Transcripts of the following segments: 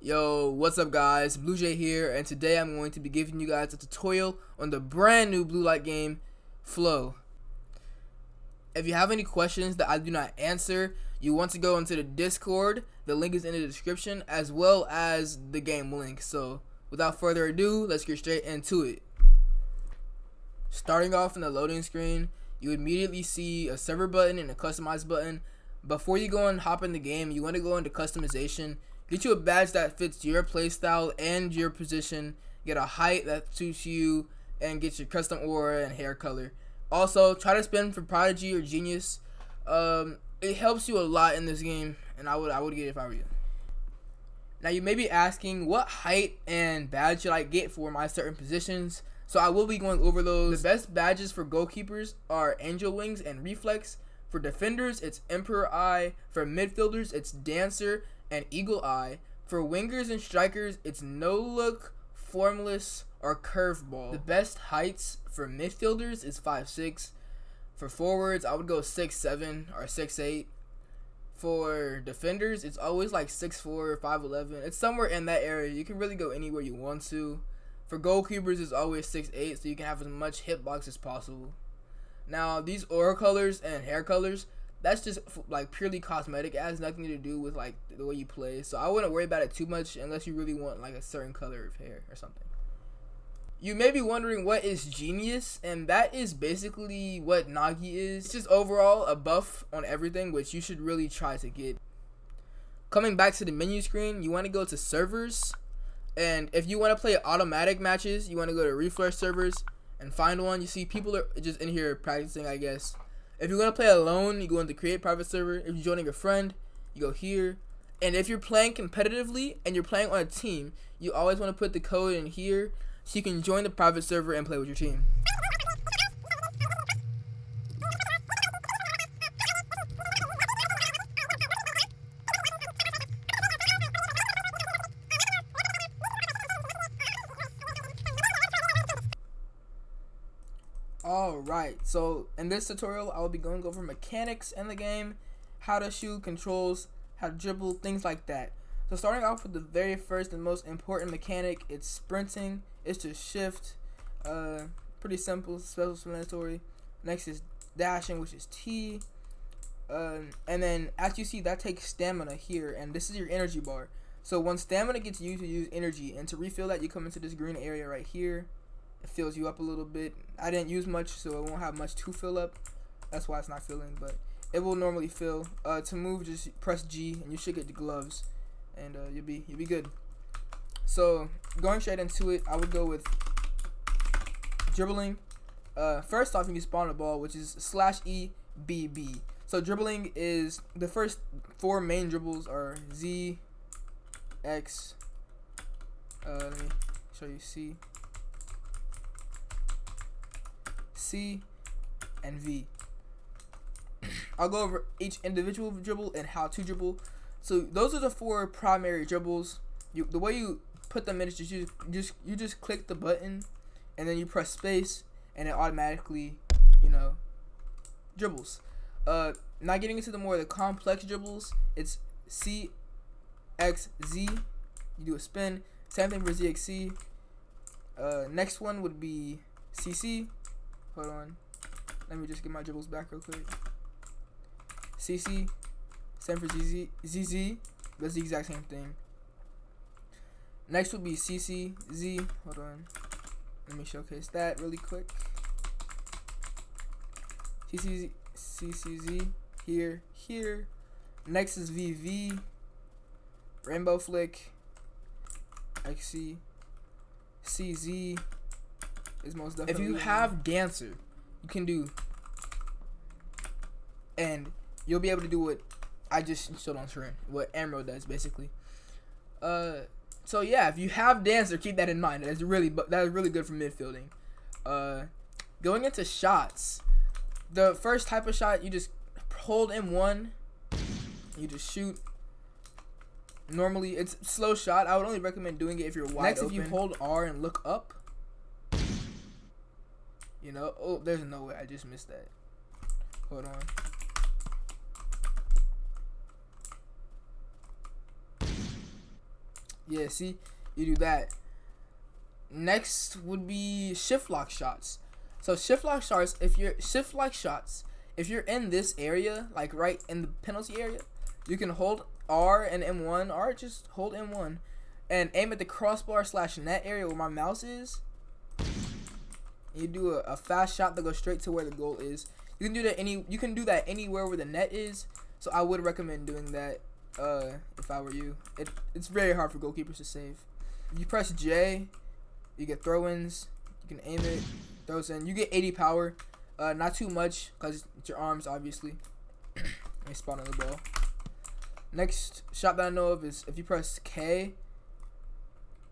Yo, what's up guys, Blue Jay here, and today I'm going to be giving you guys a tutorial on the brand new blue light game, Flow. If you have any questions that I do not answer, you want to go into the Discord, the link is in the description, as well as the game link. So, without further ado, let's get straight into it. Starting off in the loading screen, you immediately see a server button and a customize button. Before you go and hop in the game, you want to go into customization. Get you a badge that fits your playstyle and your position. Get a height that suits you, and get your custom aura and hair color. Also, try to spin for Prodigy or Genius. It helps you a lot in this game, and I would get it if I were you. Now you may be asking, what height and badge should I get for my certain positions? So I will be going over those. The best badges for goalkeepers are Angel Wings and Reflex. For defenders, it's Emperor Eye. For midfielders, it's Dancer and Eagle Eye. For wingers and strikers, it's No Look, Formless, or CurveBall. The best heights for midfielders is 5'6". For forwards, I would go 6'7" or 6'8". For defenders, it's always like 6'4" or 5'11". It's somewhere in that area. You can really go anywhere you want to. For goalkeepers, it's always 6'8", so you can have as much hitbox as possible. Now, these aura colors and hair colors, that's just like purely cosmetic. It has nothing to do with like the way you play. So I wouldn't worry about it too much unless you really want like a certain color of hair or something. You may be wondering what is Genius, and that is basically what Nagi is. It's just overall a buff on everything, which you should really try to get. Coming back to the menu screen, you want to go to servers, and if you want to play automatic matches, you want to go to refresh servers and find one. You see people are just in here practicing, I guess. If you're going to play alone, you go into create private server. If you're joining a friend, you go here. And if you're playing competitively and you're playing on a team, you always want to put the code in here so you can join the private server and play with your team. Alright, so in this tutorial, I will be going over mechanics in the game, how to shoot, controls, how to dribble, things like that. So starting off with the very first and most important mechanic, it's sprinting. It's just shift, pretty simple, self-explanatory. Next is dashing, which is T. And then as you see, that takes stamina here, and this is your energy bar. So when stamina gets used, you use energy, and to refill that, you come into this green area right here. It fills you up a little bit. I didn't use much, so it won't have much to fill up. That's why it's not filling, but it will normally fill. To move, just press G, and you should get the gloves, and you'll be good. So going straight into it, I would go with dribbling. First off, you can spawn a ball, which is /EBB. So dribbling is the first 4 main dribbles are Z, X. Let me show you C, and V. I'll go over each individual dribble and how to dribble. So those are the 4 primary dribbles. The way you put them in is you just click the button, and then you press space, and it automatically, dribbles. Now getting into the complex dribbles, it's C, X, Z. You do a spin. Same thing for ZXC. Next one would be CC. Hold on. Let me just get my dribbles back real quick. CC. Same for ZZ. That's the exact same thing. Next would be CC. Z. Hold on. Let me showcase that really quick. CCZ. Here. Next is VV. Rainbow Flick. XC. CZ. Is most definitely. If you have Dancer, you can do, and you'll be able to do what I just showed on screen, what Amro does basically. So yeah, if you have Dancer, keep that in mind. That is really good for midfielding. Going into shots, the first type of shot, you just hold M1, you just shoot. Normally it's slow shot. I would only recommend doing it if you're wide open. Next, if you hold R and look up. Oh, there's no way. I just missed that. Hold on. Yeah, see, you do that. Next would be shift lock shots. So shift lock shots, if you're in this area, like right in the penalty area, you can hold R and M1, or just hold M1, and aim at the crossbar / net area where my mouse is. You do a fast shot that goes straight to where the goal is. You can do that anywhere where the net is. So I would recommend doing that if I were you. It's very hard for goalkeepers to save. If you press J, you get throw-ins. You can aim it, throws in. You get 80 power. Not too much because it's your arms, obviously. Let me spawn on the ball. Next shot that I know of is if you press K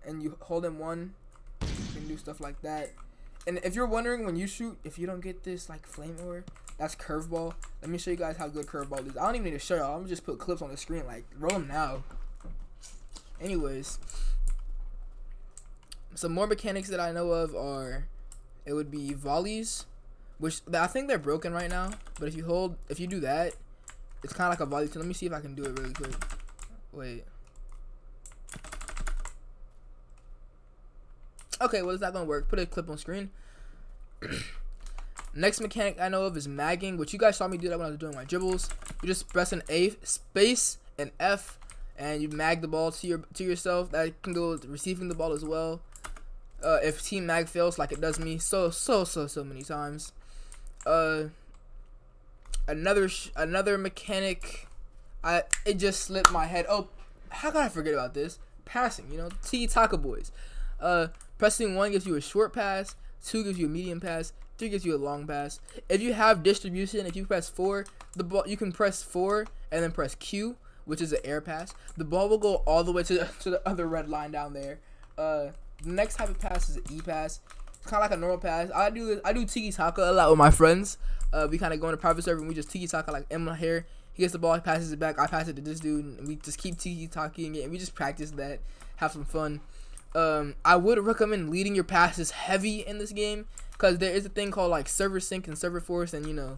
and you hold M1, you can do stuff like that. And if you're wondering when you shoot, if you don't get this like flamethrower, that's CurveBall. Let me show you guys how good CurveBall is. I don't even need to show y'all. I'm gonna just put clips on the screen, like roll them now. Anyways, some more mechanics that I know of it would be volleys, which I think they're broken right now. But if you do that, it's kind of like a volley. So let me see if I can do it really quick. Wait. Okay, well, it's not gonna work. Put a clip on screen. Next mechanic I know of is magging, which you guys saw me do that when I was doing my dribbles. You just press an A space and F, and you mag the ball to yourself. That can go with receiving the ball as well. If team mag fails, like it does me so many times. Another mechanic. It just slipped my head. Oh, how could I forget about this? Passing, Tiki-taka boys. Pressing 1 gives you a short pass, 2 gives you a medium pass, 3 gives you a long pass. If you have distribution, if you press 4, the ball, you can press 4 and then press Q, which is an air pass. The ball will go all the way to the other red line down there. The next type of pass is an E pass. It's kind of like a normal pass. I do tiki-taka a lot with my friends. We kind of go into private server and we just tiki-taka like in my hair. He gets the ball, he passes it back, I pass it to this dude, and we just keep tiki-taking it, and we just practice that, have some fun. I would recommend leading your passes heavy in this game, because there is a thing called like server sync and server force, and I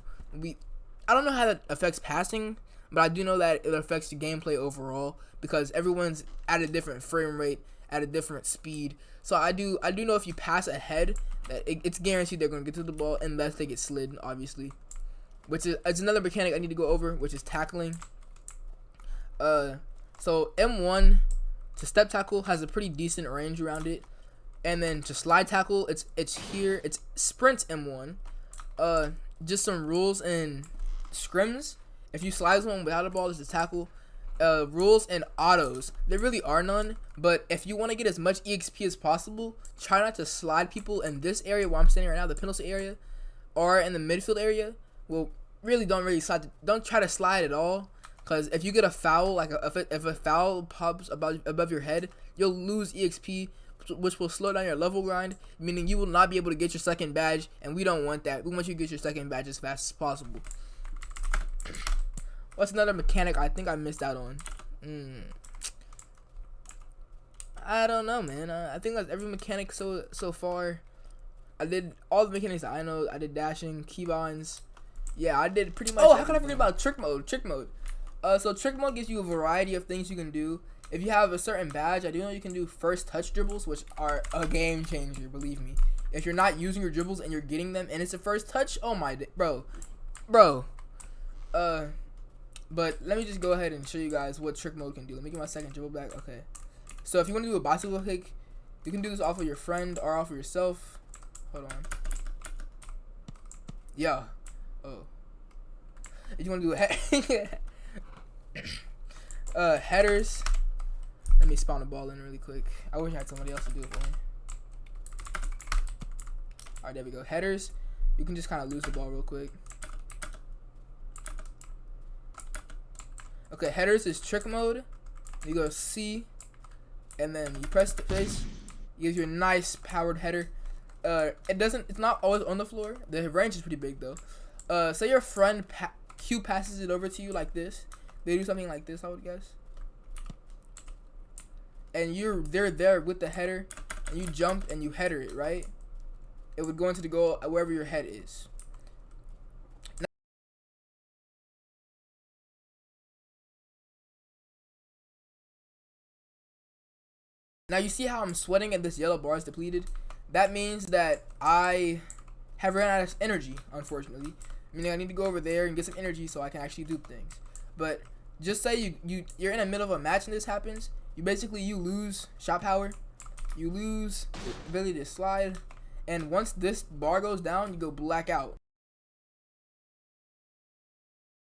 don't know how that affects passing, but I do know that it affects the gameplay overall, because everyone's at a different frame rate, at a different speed. So I do know if you pass ahead, that it's guaranteed they're going to get to the ball unless they get slid, obviously. Which is another mechanic I need to go over, which is tackling. So M1 to step tackle has a pretty decent range around it, and then to slide tackle, it's here. It's sprint M1. Just some rules and scrims. If you slide someone without a ball, it's a tackle. Rules and autos, there really are none, but if you want to get as much EXP as possible, try not to slide people in this area where I'm standing right now, the penalty area, or in the midfield area. Well, don't try to slide at all, because if you get a foul, like if a foul pops above your head, you'll lose EXP, which will slow down your level grind, meaning you will not be able to get your second badge, and we don't want that. We want you to get your second badge as fast as possible. What's another mechanic I think I missed out on? I don't know, man. I think that's every mechanic so far. I did all the mechanics that I know. I did dashing, keybinds. Yeah, I did pretty much. Oh, how can I forget about trick mode? So trick mode gives you a variety of things you can do. If you have a certain badge, I do know you can do first touch dribbles, which are a game changer, believe me. If you're not using your dribbles and you're getting them and it's a first touch, oh my, bro. But let me just go ahead and show you guys what trick mode can do. Let me get my second dribble back. Okay. So if you want to do a bicycle kick, you can do this off of your friend or off of yourself. Hold on. Yeah. Oh. If you want to do headers. Let me spawn a ball in really quick. I wish I had somebody else to do it for me. Alright, there we go. Headers. You can just kind of lose the ball real quick. Okay, headers is trick mode. You go C, and then you press the face. It gives you a nice powered header. It's not always on the floor. The range is pretty big though. Say your friend Q passes it over to you like this. They do something like this, I would guess. And they're there with the header, and you jump and you header it, right? It would go into the goal wherever your head is. Now you see how I'm sweating and this yellow bar is depleted? That means that I have run out of energy, unfortunately. Meaning I need to go over there and get some energy so I can actually do things. But just say you're in the middle of a match and this happens, you lose shot power, you lose the ability to slide, and once this bar goes down, you go black out.